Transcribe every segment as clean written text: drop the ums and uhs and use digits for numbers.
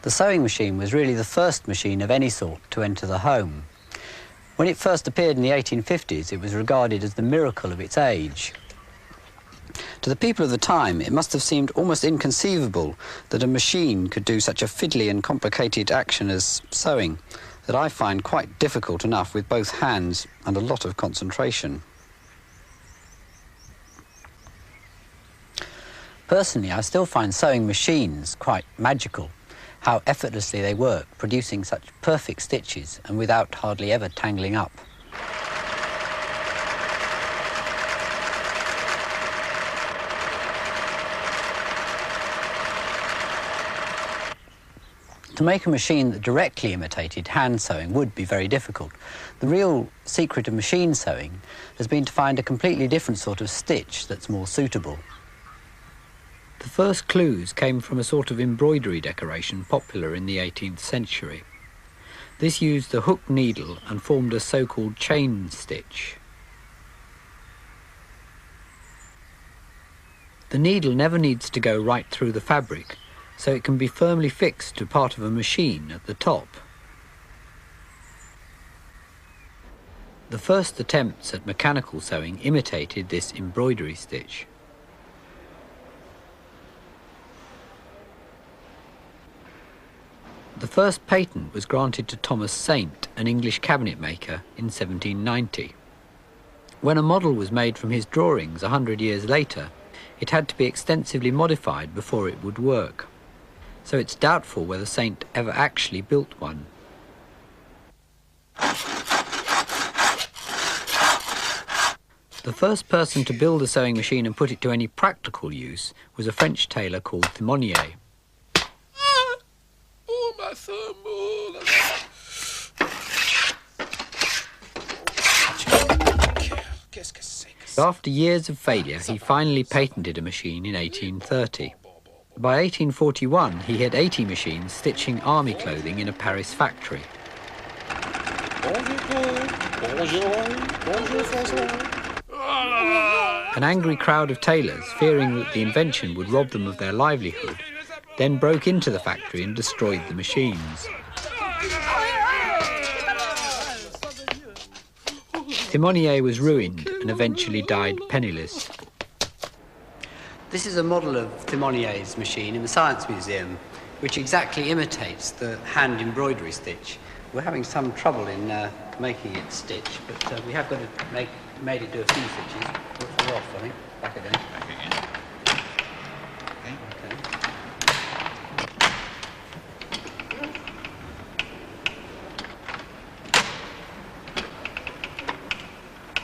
The sewing machine was really the first machine of any sort to enter the home. When it first appeared in the 1850s, it was regarded as the miracle of its age. To the people of the time, it must have seemed almost inconceivable that a machine could do such a fiddly and complicated action as sewing, that I find quite difficult enough with both hands and a lot of concentration. Personally, I still find sewing machines quite magical, how effortlessly they work, producing such perfect stitches and without hardly ever tangling up. To make a machine that directly imitated hand sewing would be very difficult. The real secret of machine sewing has been to find a completely different sort of stitch that's more suitable. The first clues came from a sort of embroidery decoration popular in the 18th century. This used the hook needle and formed a so-called chain stitch. The needle never needs to go right through the fabric, so it can be firmly fixed to part of a machine at the top. The first attempts at mechanical sewing imitated this embroidery stitch. The first patent was granted to Thomas Saint, an English cabinet maker, in 1790. When a model was made from his drawings 100 years later, it had to be extensively modified before it would work. So it's doubtful whether Saint ever actually built one. The first person to build a sewing machine and put it to any practical use was a French tailor called Thimonier. Oh, my thumb! Oh, After years of failure, he finally patented a machine in 1830. By 1841, he had 80 machines stitching army clothing in a Paris factory. An angry crowd of tailors, fearing that the invention would rob them of their livelihood, then broke into the factory and destroyed the machines. Thimonier was ruined and eventually died penniless. This is a model of Thimonier's machine in the Science Museum, which exactly imitates the hand embroidery stitch. We're having some trouble in making it stitch, but we have got to made it do a few stitches. We're off, I think. Back again. Back again. Okay.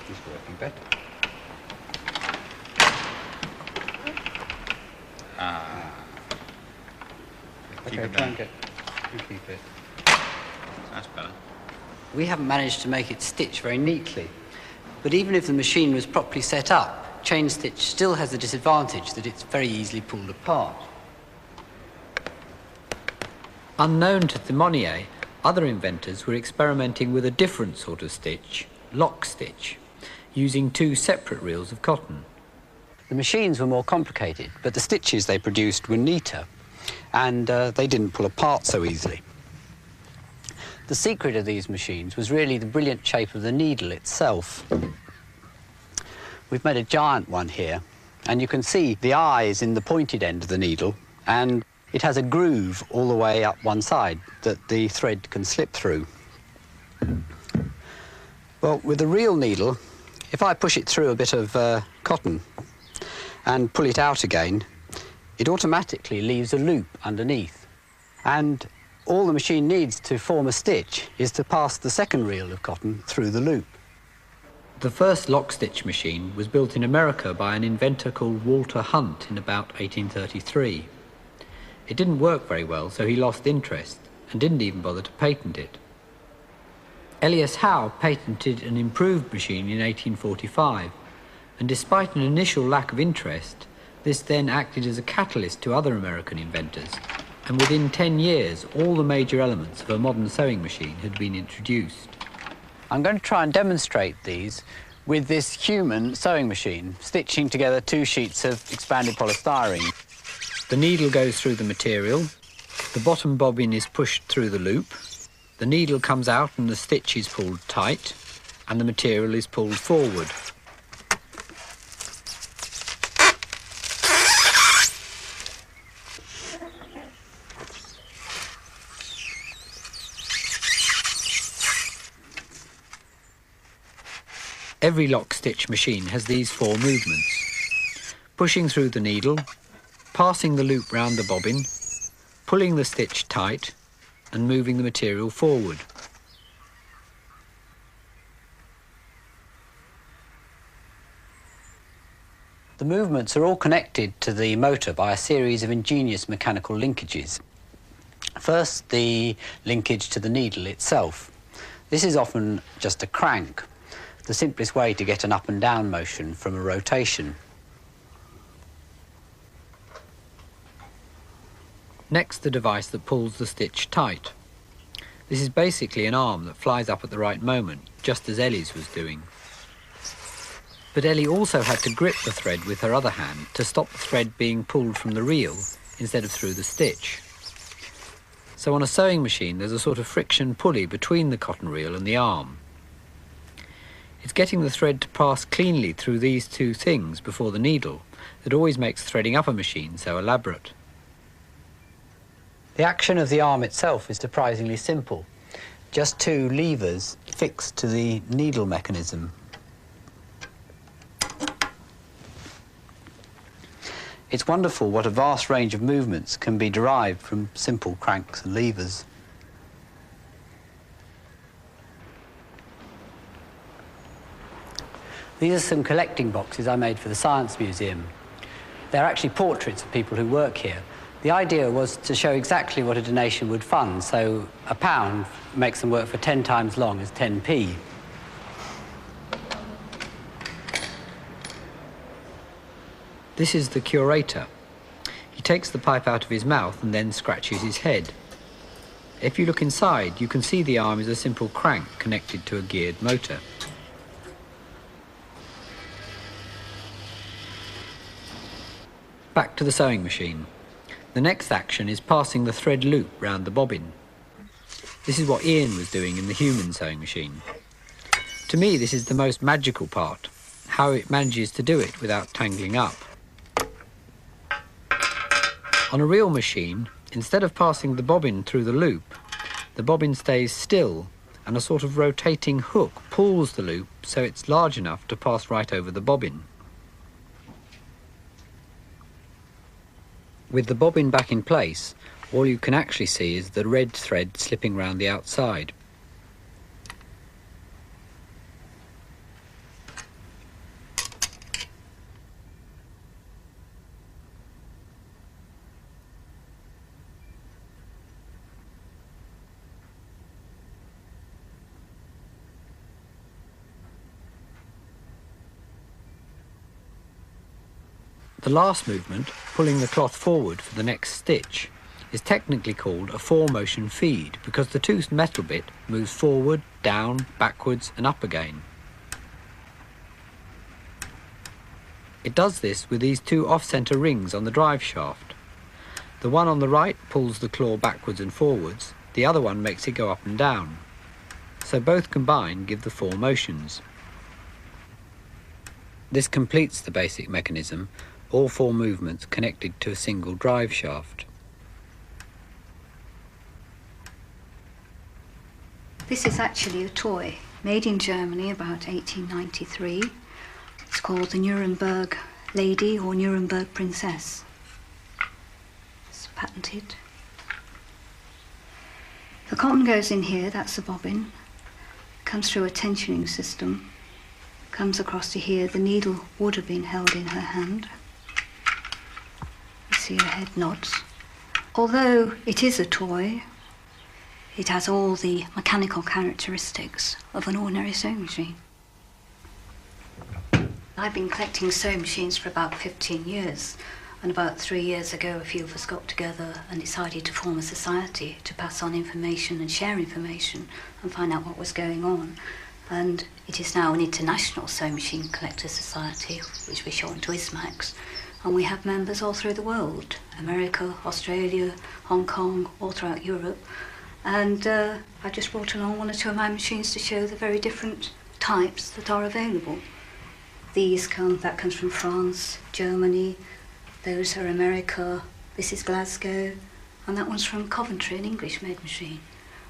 It's working better. Okay, try and keep it. That's better. We haven't managed to make it stitch very neatly, but even if the machine was properly set up, chain stitch still has the disadvantage that it's very easily pulled apart. Unknown to Thimonier, other inventors were experimenting with a different sort of stitch, lock stitch, using two separate reels of cotton. The machines were more complicated, but the stitches they produced were neater, and they didn't pull apart so easily. The secret of these machines was really the brilliant shape of the needle itself. We've made a giant one here, and you can see the eyes in the pointed end of the needle, and it has a groove all the way up one side that the thread can slip through. Well, with a real needle, if I push it through a bit of cotton and pull it out again, it automatically leaves a loop underneath. And all the machine needs to form a stitch is to pass the second reel of cotton through the loop. The first lock stitch machine was built in America by an inventor called Walter Hunt in about 1833. It didn't work very well, so he lost interest and didn't even bother to patent it. Elias Howe patented an improved machine in 1845, and despite an initial lack of interest, this then acted as a catalyst to other American inventors, and within 10 years, all the major elements of a modern sewing machine had been introduced. I'm going to try and demonstrate these with this human sewing machine, stitching together two sheets of expanded polystyrene. The needle goes through the material, The bottom bobbin is pushed through the loop, the needle comes out and the stitch is pulled tight, and the material is pulled forward. Every lock stitch machine has these 4 movements: pushing through the needle, passing the loop round the bobbin, pulling the stitch tight, and moving the material forward. The movements are all connected to the motor by a series of ingenious mechanical linkages. First, the linkage to the needle itself. This is often just a crank, the simplest way to get an up and down motion from a rotation. Next, the device that pulls the stitch tight. This is basically an arm that flies up at the right moment, just as Ellie's was doing. But Ellie also had to grip the thread with her other hand to stop the thread being pulled from the reel instead of through the stitch. So on a sewing machine, there's a sort of friction pulley between the cotton reel and the arm. It's getting the thread to pass cleanly through these 2 things before the needle that always makes threading up a machine so elaborate. The action of the arm itself is surprisingly simple. Just 2 levers fixed to the needle mechanism. It's wonderful what a vast range of movements can be derived from simple cranks and levers. These are some collecting boxes I made for the Science Museum. They're actually portraits of people who work here. The idea was to show exactly what a donation would fund, so £1 makes them work for 10 times long as 10p. This is the curator. He takes the pipe out of his mouth and then scratches his head. If you look inside, you can see the arm is a simple crank connected to a geared motor. Back to the sewing machine. The next action is passing the thread loop round the bobbin. This is what Ian was doing in the human sewing machine. To me, this is the most magical part, how it manages to do it without tangling up. On a real machine, instead of passing the bobbin through the loop, the bobbin stays still and a sort of rotating hook pulls the loop so it's large enough to pass right over the bobbin. With the bobbin back in place, all you can actually see is the red thread slipping round the outside. The last movement, pulling the cloth forward for the next stitch, is technically called a 4-motion feed because the toothed metal bit moves forward, down, backwards and up again. It does this with these 2 off-centre rings on the drive shaft. The one on the right pulls the claw backwards and forwards, the other one makes it go up and down. So both combined give the 4 motions. This completes the basic mechanism, all 4 movements connected to a single drive shaft. This is actually a toy made in Germany about 1893. It's called the Nuremberg Lady or Nuremberg Princess. It's patented. The cotton goes in here, that's the bobbin. Comes through a tensioning system. Comes across to here. The needle would have been held in her hand. You see her head nods. Although it is a toy, it has all the mechanical characteristics of an ordinary sewing machine. I've been collecting sewing machines for about 15 years, and about 3 years ago a few of us got together and decided to form a society to pass on information and share information and find out what was going on. And it is now an international sewing machine collector society, which we show to ISMAX. And we have members all through the world, America, Australia, Hong Kong, all throughout Europe. And I just brought along one or two of my machines to show the very different types that are available. That comes from France, Germany, those are America, this is Glasgow, and that one's from Coventry, an English-made machine.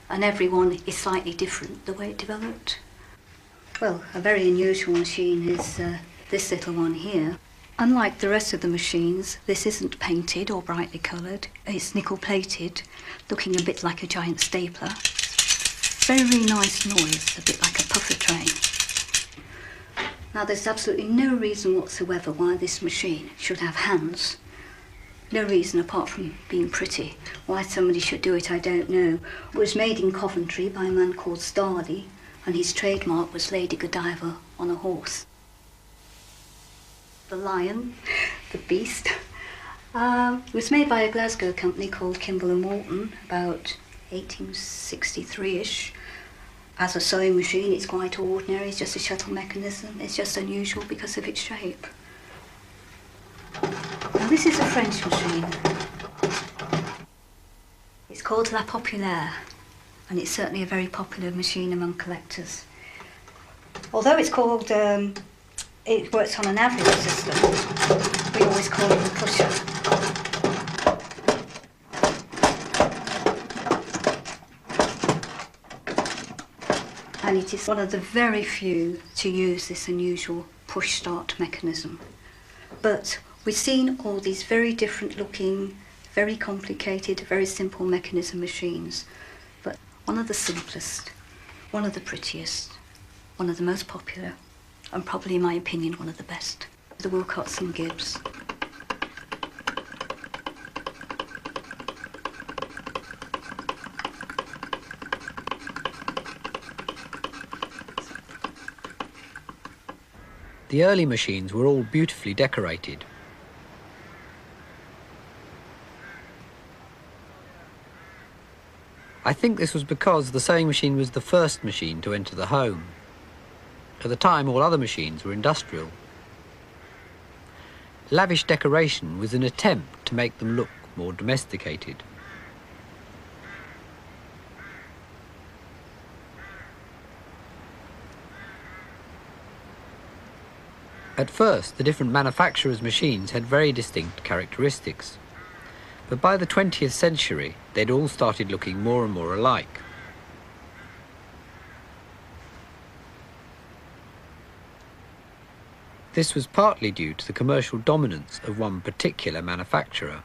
And every one is slightly different, the way it developed. Well, a very unusual machine is this little one here. Unlike the rest of the machines, this isn't painted or brightly coloured. It's nickel-plated, looking a bit like a giant stapler. Very nice noise, a bit like a puffer train. Now, there's absolutely no reason whatsoever why this machine should have hands. No reason apart from being pretty. Why somebody should do it, I don't know. It was made in Coventry by a man called Starley, and his trademark was Lady Godiva on a horse. The lion, the beast. It was made by a Glasgow company called Kimball & Morton about 1863-ish. As a sewing machine, it's quite ordinary. It's just a shuttle mechanism. It's just unusual because of its shape. Now, this is a French machine. It's called La Populaire, and it's certainly a very popular machine among collectors. Although it's called, it works on an average system, we always call it a pusher. And it is one of the very few to use this unusual push-start mechanism. But we've seen all these very different looking, very complicated, very simple mechanism machines. But one of the simplest, one of the prettiest, one of the most popular, and probably, in my opinion, one of the best, the Wilcoxon Gibbs. The early machines were all beautifully decorated. I think this was because the sewing machine was the first machine to enter the home. At the time, all other machines were industrial. Lavish decoration was an attempt to make them look more domesticated. At first, the different manufacturers' machines had very distinct characteristics. But by the 20th century, they'd all started looking more and more alike. This was partly due to the commercial dominance of one particular manufacturer.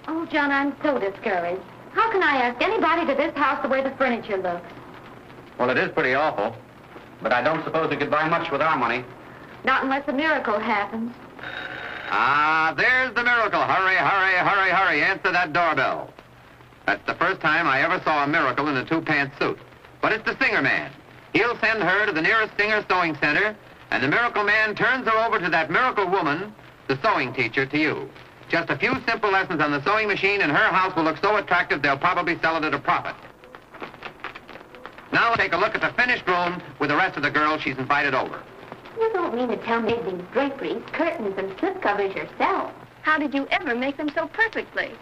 Oh, John, I'm so discouraged. How can I ask anybody to this house the way the furniture looks? Well, it is pretty awful, but I don't suppose we could buy much with our money. Not unless a miracle happens. Ah, there's the miracle. Hurry, hurry, hurry, hurry. Answer that doorbell. That's the first time I ever saw a miracle in a two-pants suit. But it's the Singer Man. He'll send her to the nearest Singer sewing center, and the miracle man turns her over to that miracle woman, the sewing teacher, to you. Just a few simple lessons on the sewing machine, and her house will look so attractive they'll probably sell it at a profit. Now take a look at the finished room with the rest of the girls she's invited over. You don't mean to tell me these draperies, curtains, and slip covers yourself? How did you ever make them so perfectly?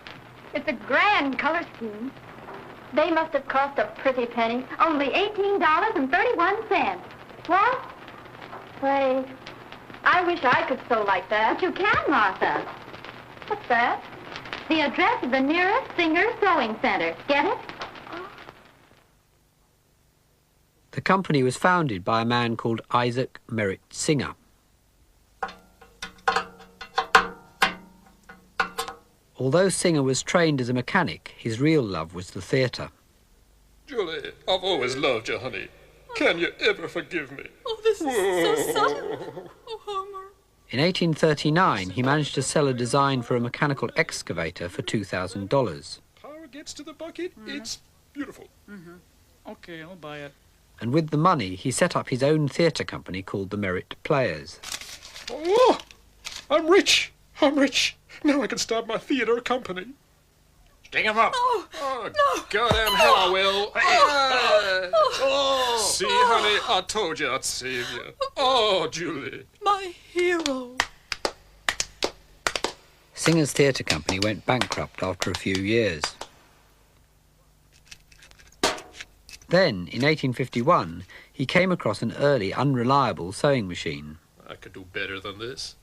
It's a grand color scheme. They must have cost a pretty penny. Only $18.31. What? Wait. I wish I could sew like that. But you can, Martha. What's that? The address of the nearest Singer Sewing Center. Get it? The company was founded by a man called Isaac Merritt Singer. Although Singer was trained as a mechanic, his real love was the theatre. Julie, I've always loved you, honey. Can you ever forgive me? Oh, this is so sudden. Oh, Homer. In 1839, he managed to sell a design for a mechanical excavator for $2,000. Power gets to the bucket, it's beautiful. Okay, I'll buy it. And with the money, he set up his own theatre company called the Merritt Players. Oh, I'm rich. I'm rich. Now I can start my theatre company. Dig him up. No. Oh, No. goddamn hell I will. See, honey, I told you I'd save you. Oh, Julie. My hero. Singer's theatre company went bankrupt after a few years. Then, in 1851, he came across an early, unreliable sewing machine. I could do better than this.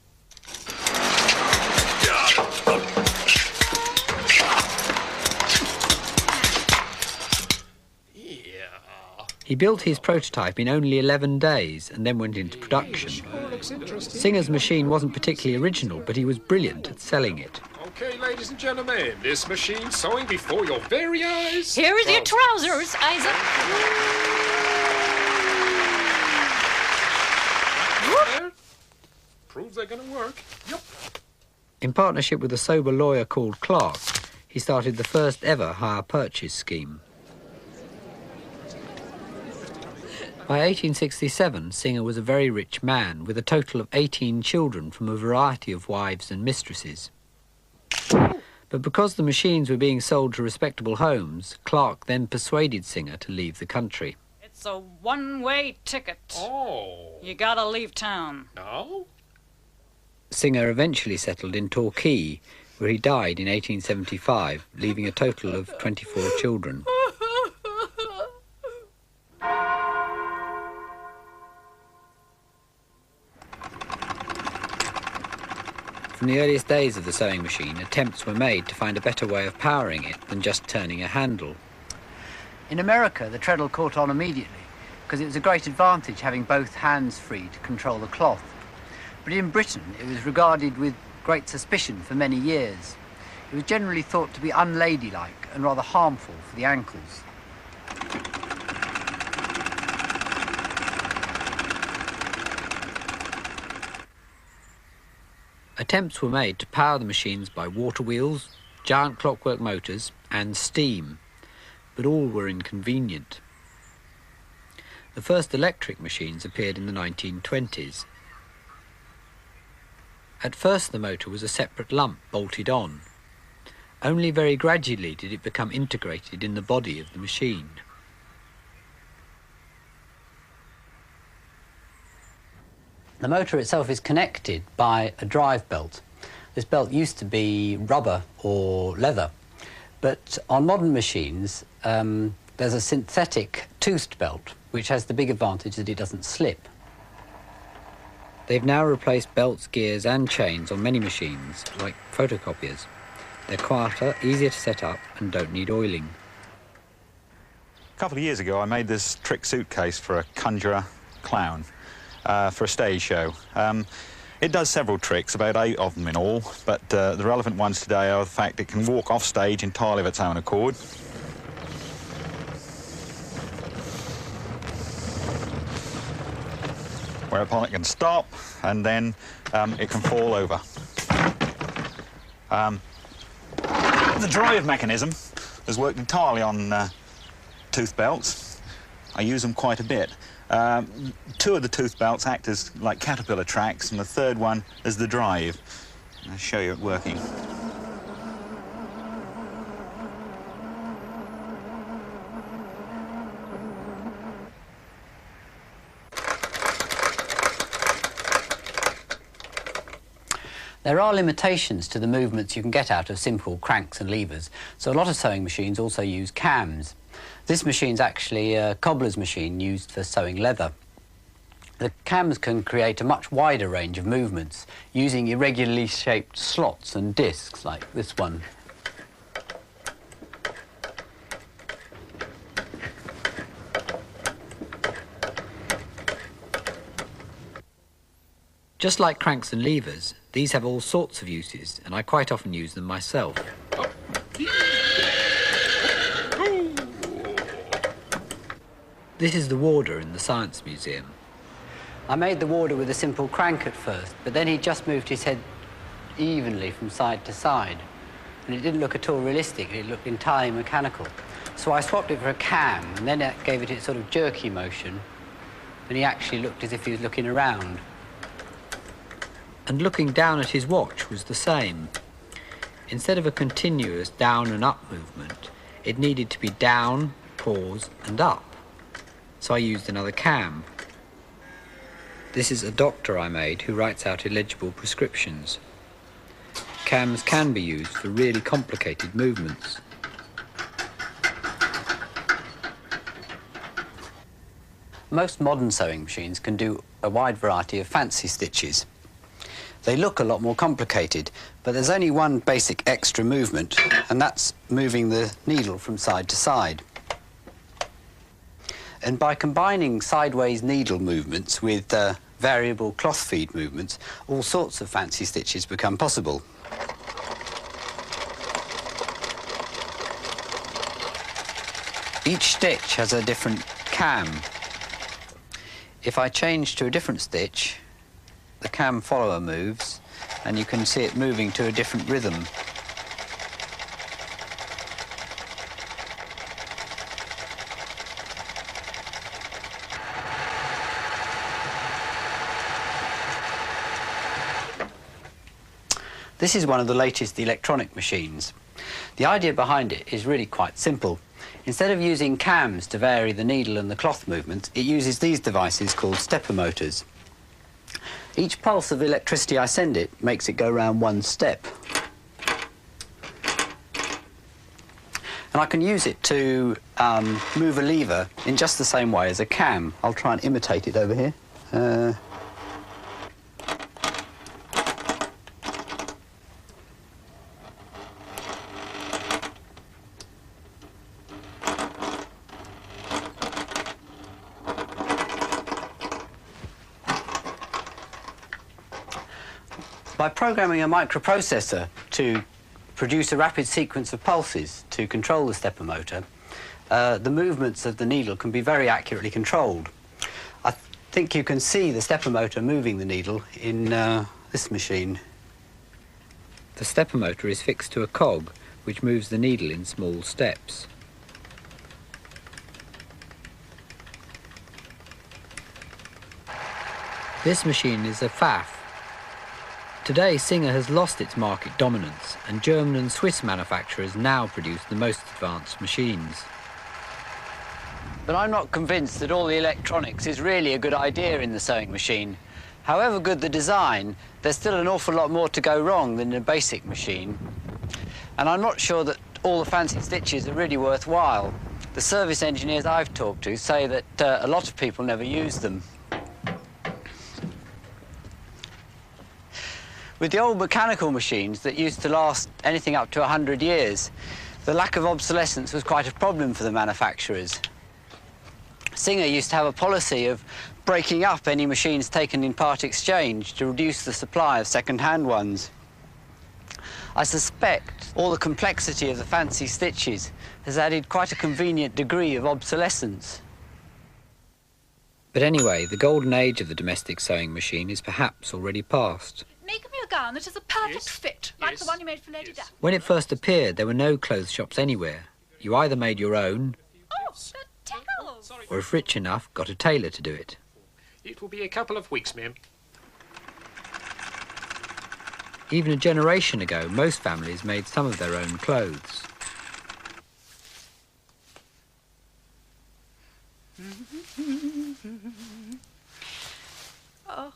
He built his prototype in only 11 days and then went into production. Singer's machine wasn't particularly original, but he was brilliant at selling it. Okay, ladies and gentlemen, this machine sewing before your very eyes. Here is your trousers, Isaac. There. Proves they're gonna work. Yep. In partnership with a sober lawyer called Clark, he started the first ever hire purchase scheme. By 1867, Singer was a very rich man with a total of 18 children from a variety of wives and mistresses. But because the machines were being sold to respectable homes, Clark then persuaded Singer to leave the country. It's a one-way ticket. Oh. You gotta leave town. No? Singer eventually settled in Torquay, where he died in 1875, leaving a total of 24 children. From the earliest days of the sewing machine, attempts were made to find a better way of powering it than just turning a handle. In America, the treadle caught on immediately, because it was a great advantage having both hands free to control the cloth. But in Britain, it was regarded with great suspicion for many years. It was generally thought to be unladylike and rather harmful for the ankles. Attempts were made to power the machines by water wheels, giant clockwork motors and steam, but all were inconvenient. The first electric machines appeared in the 1920s. At first the motor was a separate lump bolted on. Only very gradually did it become integrated in the body of the machine. The motor itself is connected by a drive belt. This belt used to be rubber or leather, but on modern machines there's a synthetic toothed belt which has the big advantage that it doesn't slip. They've now replaced belts, gears and chains on many machines, like photocopiers. They're quieter, easier to set up and don't need oiling. A couple of years ago I made this trick suitcase for a conjurer clown. For a stage show. It does several tricks, about 8 of them in all, but the relevant ones today are the fact it can walk off stage entirely of its own accord. Whereupon it can stop and then it can fall over. The drive mechanism has worked entirely on tooth belts. I use them quite a bit. 2 of the tooth belts act as like caterpillar tracks, and the third one is the drive. I'll show you it working. There are limitations to the movements you can get out of simple cranks and levers, so a lot of sewing machines also use cams. This machine's actually a cobbler's machine used for sewing leather. The cams can create a much wider range of movements using irregularly shaped slots and discs like this one. Just like cranks and levers, these have all sorts of uses, and I quite often use them myself. This is the warder in the Science Museum. I made the warder with a simple crank at first, but then he just moved his head evenly from side to side. And it didn't look at all realistic, it looked entirely mechanical. So I swapped it for a cam, and then that gave it its sort of jerky motion, and he actually looked as if he was looking around. And looking down at his watch was the same. instead of a continuous down and up movement, it needed to be down, pause and up. So I used another cam. This is a doctor I made who writes out illegible prescriptions. Cams can be used for really complicated movements. Most modern sewing machines can do a wide variety of fancy stitches. They look a lot more complicated, but there's only one basic extra movement, and that's moving the needle from side to side. And by combining sideways needle movements with variable cloth feed movements, all sorts of fancy stitches become possible. Each stitch has a different cam. If I change to a different stitch, the cam follower moves, and you can see it moving to a different rhythm. This is one of the latest electronic machines. The idea behind it is really quite simple. Instead of using cams to vary the needle and the cloth movements, it uses these devices called stepper motors. Each pulse of electricity I send it makes it go round one step. And I can use it to move a lever in just the same way as a cam. I'll try and imitate it over here. By programming a microprocessor to produce a rapid sequence of pulses to control the stepper motor, the movements of the needle can be very accurately controlled. I think you can see the stepper motor moving the needle in this machine. The stepper motor is fixed to a cog which moves the needle in small steps. This machine is a Pfaff. Today, Singer has lost its market dominance, and German and Swiss manufacturers now produce the most advanced machines. But I'm not convinced that all the electronics is really a good idea in the sewing machine. However good the design, there's still an awful lot more to go wrong than in a basic machine. And I'm not sure that all the fancy stitches are really worthwhile. The service engineers I've talked to say that a lot of people never use them. With the old mechanical machines that used to last anything up to 100 years, the lack of obsolescence was quite a problem for the manufacturers. Singer used to have a policy of breaking up any machines taken in part exchange to reduce the supply of second-hand ones. I suspect all the complexity of the fancy stitches has added quite a convenient degree of obsolescence. But anyway, the golden age of the domestic sewing machine is perhaps already past. Make me a gown that is a perfect fit, like the one you made for Lady Daphne. When it first appeared, there were no clothes shops anywhere. You either made your own, The tickles! or if rich enough, got a tailor to do it. It will be a couple of weeks, ma'am. Even a generation ago, most families made some of their own clothes. Oh,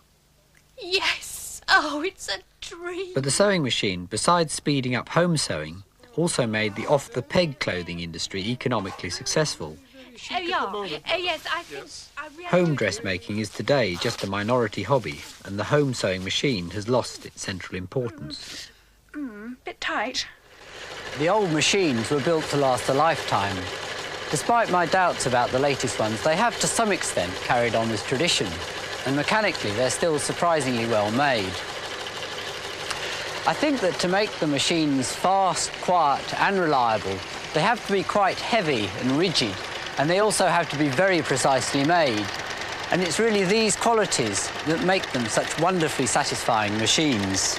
yes! Oh, it's a dream! But the sewing machine, besides speeding up home sewing, also made the off-the-peg clothing industry economically successful. Oh, yeah. Yes, I think... I really Home dressmaking is today just a minority hobby, and the home sewing machine has lost its central importance. Bit tight. The old machines were built to last a lifetime. Despite my doubts about the latest ones, they have to some extent carried on this tradition, and mechanically they're still surprisingly well made. I think that to make the machines fast, quiet and reliable, they have to be quite heavy and rigid, and they also have to be very precisely made. And it's really these qualities that make them such wonderfully satisfying machines.